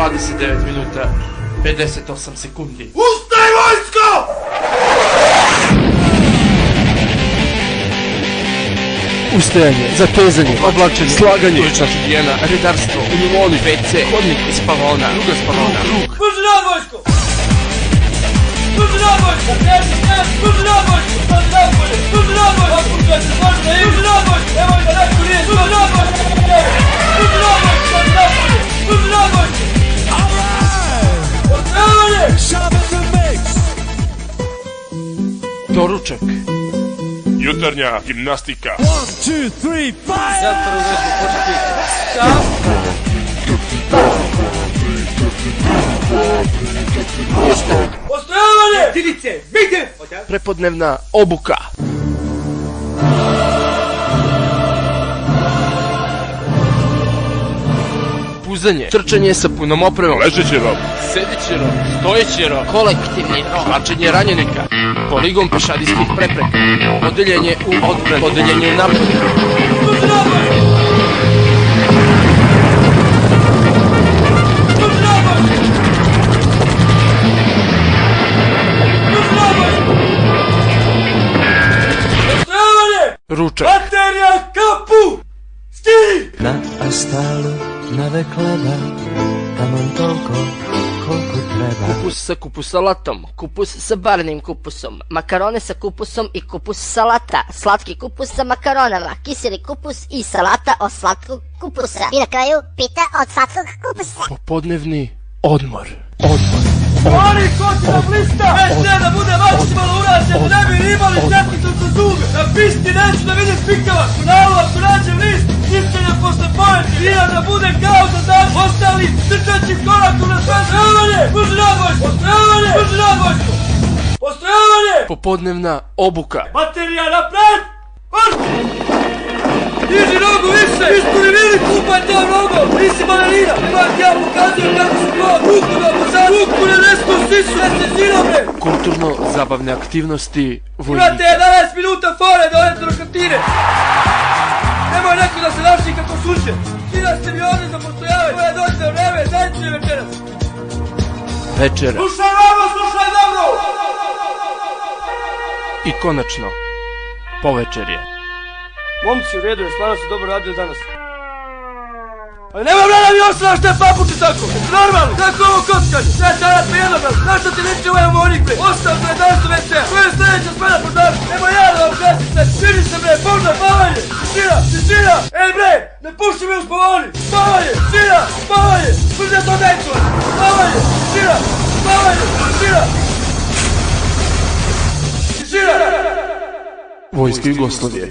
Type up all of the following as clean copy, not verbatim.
29 minuta 58 sekundi. Ustaj, vojsko! Ustajanje, zatezanje, oblačenje, slaganje, ulična higijena, redarstvo, univoli, WC, hodnik, spavona, druga spavona, krug. Puži rad, vojsko! Puži rad, vojsko! Puži rad, vojsko! Puži rad, vojsko! Puži rad, vojsko! Puži rad, vojsko! Nemoj da neko nije! Puži rad, vojsko! Puži rad, vojsko! Puži rad, vojsko! Ostavanje! Doručak. Jutarnja gimnastika. 1, 2, 3, 5! Zatvaru vežbu, početi! Ostavanje! Divice, vidite! Prepodnevna obuka. Puzanje. Trčanje sa punom opremom. Ležeći rob. Sedeći rov. Stojeći rov. Kolektivni rov. Vlačenje ranjenika. Poligon pešadijskih prepreka. Odeljenje u odbrani. Odeljenje u napadu. Puži rad, vojsko! Puži rad, vojsko! Puži rad, vojsko! Ostavanje! Ručak. Baterija kapu! Skini! Na astalu navek leba, taman toliko koliko treba. Kupus sa kupus salatom, kupus sa barnim kupusom, makarone sa kupusom i kupus salata, slatki kupus sa makaronama, kiseli kupus i salata od slatkog kupusa. I na kraju pita od slatkog kupusa. Popodnevni odmor. Oni ko ti nam lista! Već ne da bude maksimalno urađen, da ne bi imali šetnicu za zube! Na pisti neću da vidim pikava! Kunalu ako nađem list, isčenja posle pojeti! Ida da bude kao da dan ostali trčaći koraku na sve strevanje! Puži rad, vojsko! Ostrevanje! Puži rad, vojsko! Ostrevanje! Popodnevna obuka. Baterija napred! Vrti! Diži nogu više! Ispuni vili kupaj to nogu! Nisi balerina! Imak ja pokazujem kako se to! Ruku da pozad! Ruku na desnu stisu! Da se zira, bre! Kulturno-zabavne aktivnosti vojnika. Imate 11 minuta fore do odete do kantine! Nemoj neko da se naši kako suče! Sina ste mi ovdje za postojavanje! Moja dođe u vreme, dajte mi večeras! Večera. Slušaj dobro, slušaj dobro! I konačno, povečerje. Momci, u redu je, stvarno su dobro radili danas. Ali nema vremena mi ostala što je papuči tako! Jesi normalni? Kako ovo kockanje? Sve čarat me jednobraz! Znaš što ti liči ovaj umonik, bre? Ostao za 11 WC-a! Ko je sljedeća smena po danu? Nemoj ja da vam kažem sve! Vidi se, bre! Požar, spavanje! Tišina! Tišina! Ej, bre! Ne puši me u spavanje! Spavanje! Tišina! Spavanje! Brže to dajcu! Spavanje! Tišina! Spavanje! Tišina! Tišina! Vojska Jugoslavije.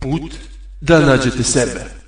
Put da nađete sebe.